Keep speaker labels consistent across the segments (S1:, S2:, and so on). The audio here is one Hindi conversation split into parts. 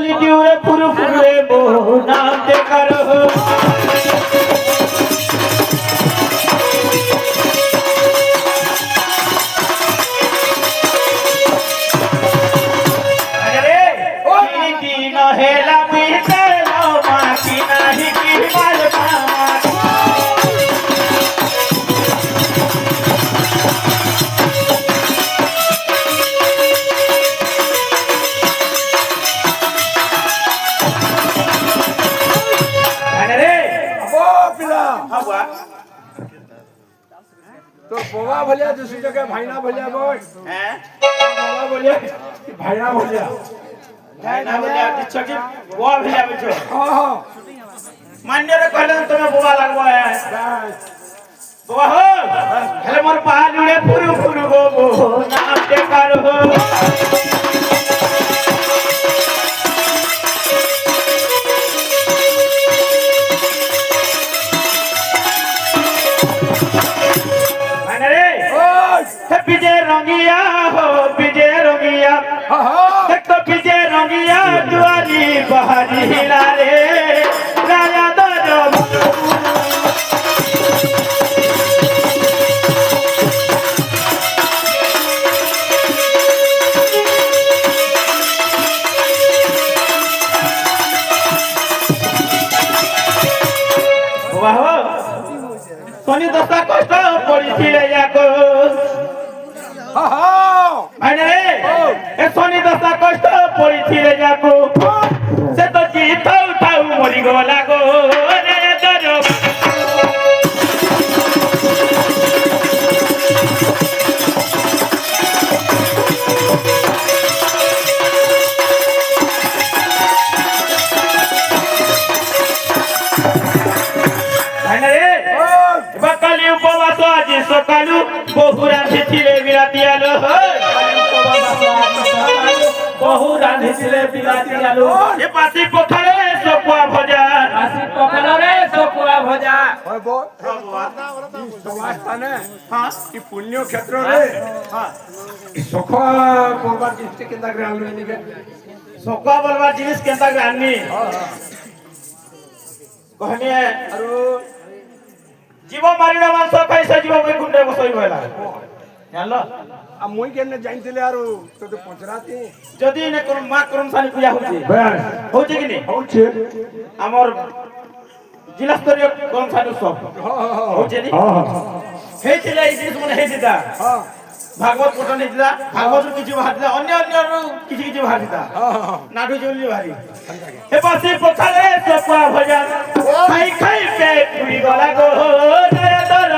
S1: কলি দিউরে পুরু পুরে বহু নাম দেখার हेला मिटे लो माकी नहीं की माल
S2: तो बोवा भलिया दूसरी जगह भाईना भलिया बोल हैं बोवा भलिया भाईना भलिया
S1: भाईना भलिया दिछकी बोवा भलिया बिचो
S2: हां
S1: मान्य रे कहले तुमे बोवा लागबो है बोवा हो हेले मोर पहाड़ुरे पुरु पुरु गो नाम ते कर हो विजय रंगिया हो विजय रंगिया तो विजय रंगिया दुआरी बहारी हिला रे राजा दो वाह सोनी दस्ता कष्ट पड़ी थी याको भाईने ए सोनी दस्ता कष्ट पड़ी थी याको से तो जीत उठाऊ मरी गला गो रे दरो কালি উপবাস আজি সকালু বহু রাঁধিছিলে বিরাতিয়ালো বহু রাঁধিছিলে বিরাতিয়ালো এ পাশি পখালে সকুয়া ভজা পাশি পখালে সকুয়া ভজা
S2: হয় বল সমাজ তানে হ্যাঁ কি পুণ্য ক্ষেত্র রে হ্যাঁ সখা বলবার জিনিস কেনতা করে আনলি নিকে
S1: সকুয়া বলবার জিনিস কেনতা করে আননি কহনি আরো जीव मारिना मांस कैसे जीव में गुंडे बसई भला जानलो
S2: आ मुई केने जानितले आरो तो पचराती
S1: जदी ने कोन मा करम सानी पूजा होची
S2: बस
S1: होची कि नहीं
S2: होचे
S1: हमर जिला स्तरीय करम सानी सब होची नी हां हे छिला ई जिनिस मने हे दिता हां भागवत पठन दिता भागवत किछि बाहर दिता अन्य अन्य किछि किछि बाहर दिता हां नाडू जोली भारी हे पासी पखाले सपा भजन खाई खाई पेट पुरी गला गो रे दर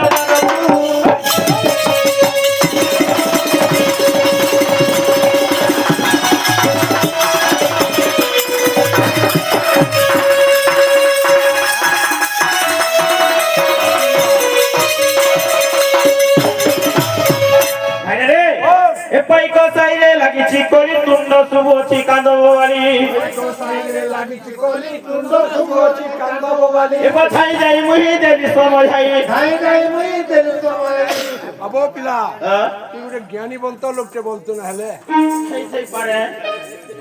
S1: পাইক সাইরে লাগিছি কলি তুন্ড শুভছি কান্দববালি পাইক সাইরে লাগিছি কলি তুন্ড শুভছি কান্দববালি এ কথাই যাই মুহি দেলি সময় যাই যাই মুহি দেলি সময়
S2: আবো পিলা তুই ଗୋଟେ জ্ঞানী বন্ত লোকতে বলতো না হলে
S1: সেই সেই পারে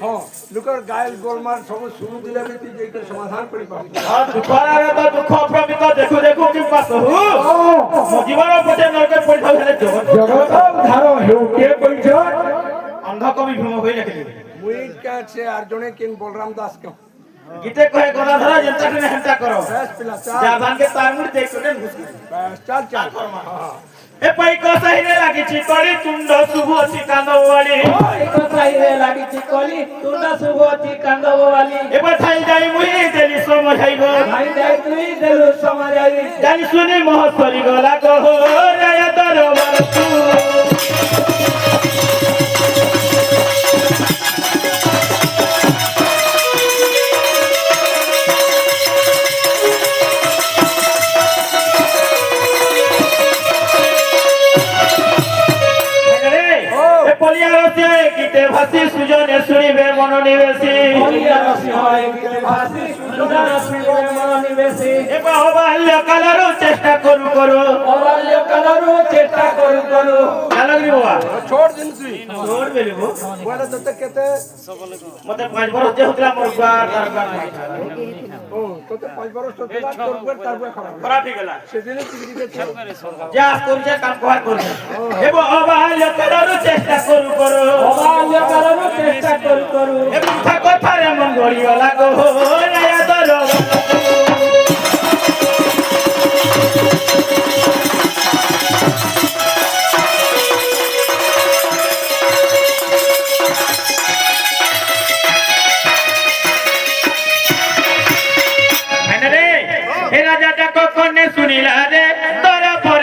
S2: হ্যাঁ লোকের গায়ল গোলমাল সব শুরু দিলে তুই যেটা সমাধান করি পাবি
S1: হ্যাঁ দুঃখরে তো দুঃখ প্রমিত দেখু দেখু কি পাস হু মো জীবন পছে নরকে পড়া হলে জগৎ
S2: ধারো হেউ কে কইছ
S1: अंधा कवि भीम होई लिखली
S2: मुई का छे আর জনে কিন বলরাম দাস কে
S1: गीते कहे गला धरा जनता के हंता करो
S2: बस पिला चल
S1: जाबान के तारमुड़ देख के घुसकी
S2: बस चल चल
S1: ए पाइक सहिरे लागिछि कली तुंड शुभछि कांदबवाली पाइक सहिरे लागिछि कली तुंड शुभछि कांदबवाली ए बथाई जाई मुही देली समझाइबो भाई जाई तुई देलु समझाई जानी सुनी महसरी गला कहो रे दरबार तू ভাসি সুজনে শুনিবে মনোনিবেশী অবাল্য কালর চেষ্টা করু করু বাবা
S2: छोड़ दिन तुई
S1: छोड़ बेलबो
S2: बोले तो केते
S1: मते 5 बरस जे होतला मोर बार दरबार
S2: ओ तो 5 बरस तो तोर पर तार
S1: खराब ही गेला
S2: সেদিন টিকি কে
S1: যা করছে কাম কর করবে এব অবাল্য করার চেষ্টা করু করু অবাল্য করার চেষ্টা করু করু এ কথা কথারে মন গড়িও লাগো